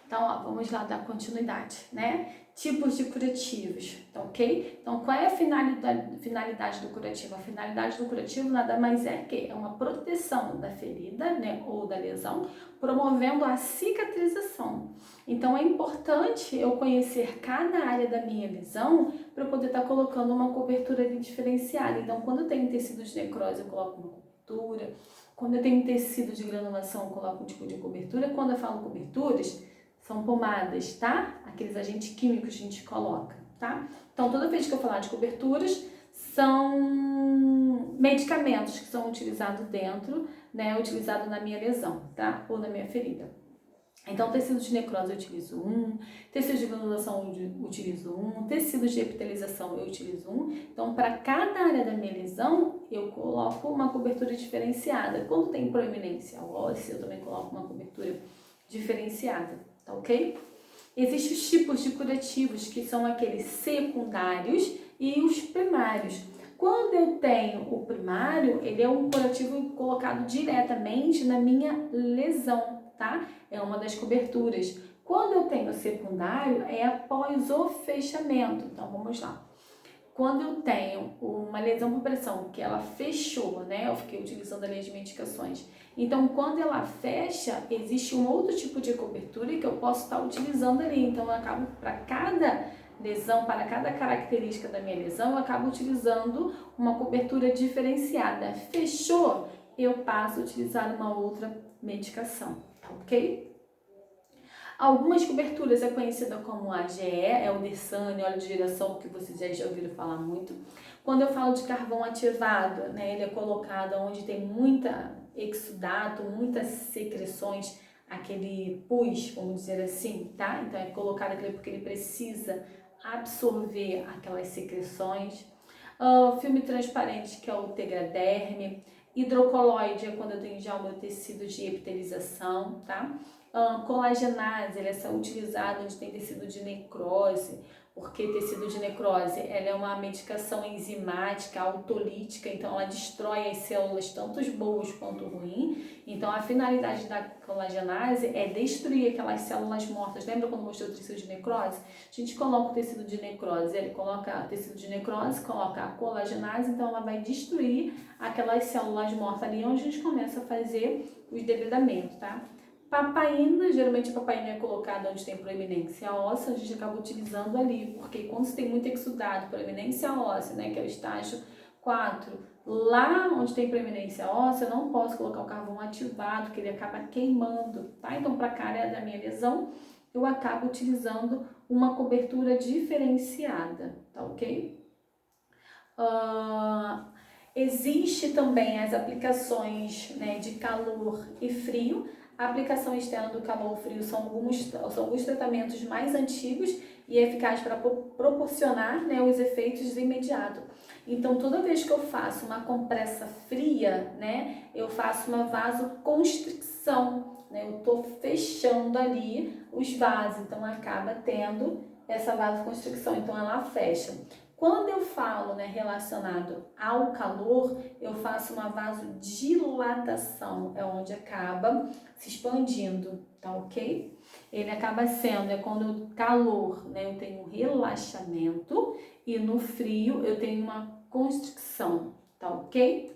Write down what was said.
Então, ó, vamos lá dar continuidade, né? Tipos de curativos, tá ok? Então, qual é a finalidade do curativo? A finalidade do curativo nada mais é que é uma proteção da ferida, né, ou da lesão, promovendo a cicatrização. Então, é importante eu conhecer cada área da minha lesão para eu poder estar colocando uma cobertura ali diferenciada. Então, quando eu tenho tecido de necrose, eu coloco uma cobertura. Quando eu tenho tecido de granulação, eu coloco um tipo de cobertura. Quando eu falo coberturas, são pomadas, tá? Aqueles agentes químicos que a gente coloca, tá? Então, toda vez que eu falar de coberturas, são medicamentos que são utilizados dentro, né? Utilizados na minha lesão, tá? Ou na minha ferida. Então, tecido de necrose eu utilizo um, tecido de granulação eu utilizo um, tecido de epitelização eu utilizo um. Então, para cada área da minha lesão, eu coloco uma cobertura diferenciada. Quando tem proeminência óssea, eu também coloco uma cobertura diferenciada, tá ok? Existem os tipos de curativos, que são aqueles secundários e os primários. Quando eu tenho o primário, ele é um curativo colocado diretamente na minha lesão, tá? É uma das coberturas. Quando eu tenho o secundário, é após o fechamento. Então, vamos lá. Quando eu tenho uma lesão por pressão, que ela fechou, né? Eu fiquei utilizando ali as medicações. Então, quando ela fecha, existe um outro tipo de cobertura que eu posso estar utilizando ali. Então, eu acabo, para cada lesão, para cada característica da minha lesão, eu acabo utilizando uma cobertura diferenciada. Fechou, eu passo a utilizar uma outra medicação, tá ok? Algumas coberturas é conhecida como AGE, é o Dersane, óleo de girassol, que vocês já ouviram falar muito. Quando eu falo de carvão ativado, né, ele é colocado onde tem muita exudato, muitas secreções, aquele pus, vamos dizer assim, tá? Então é colocado aquele porque ele precisa absorver aquelas secreções. Filme transparente, que é o tegaderme. Hidrocoloide é quando eu tenho já o meu tecido de epitelização, tá? Colagenase, ele é utilizado onde tem tecido de necrose, porque tecido de necrose ela é uma medicação enzimática, autolítica, então ela destrói as células, tanto as boas quanto ruins. Então a finalidade da colagenase é destruir aquelas células mortas. Lembra quando eu mostrei o tecido de necrose? A gente coloca o tecido de necrose, ele coloca o tecido de necrose, coloca a colagenase, então ela vai destruir aquelas células mortas ali, onde a gente começa a fazer os debridamentos, tá? Papaina, geralmente a papaina é colocada onde tem proeminência óssea, a gente acaba utilizando ali, porque quando você tem muito exudado, proeminência óssea, né, que é o estágio 4, lá onde tem proeminência óssea, eu não posso colocar o carvão ativado, porque ele acaba queimando, tá? Então, para a área da minha lesão, eu acabo utilizando uma cobertura diferenciada, tá ok? Existe também as aplicações, né, de calor e frio. A aplicação externa do calor ou frio são alguns tratamentos mais antigos e eficazes para proporcionar, né, os efeitos imediatos. Então, toda vez que eu faço uma compressa fria, né, eu faço uma vasoconstricção, né, eu estou fechando ali os vasos, então acaba tendo essa vasoconstricção, então ela fecha. Quando eu falo, né, relacionado ao calor, eu faço uma vasodilatação, é onde acaba se expandindo, tá ok? Ele acaba sendo, é quando o calor, né, eu tenho um relaxamento e no frio eu tenho uma constricção, tá ok?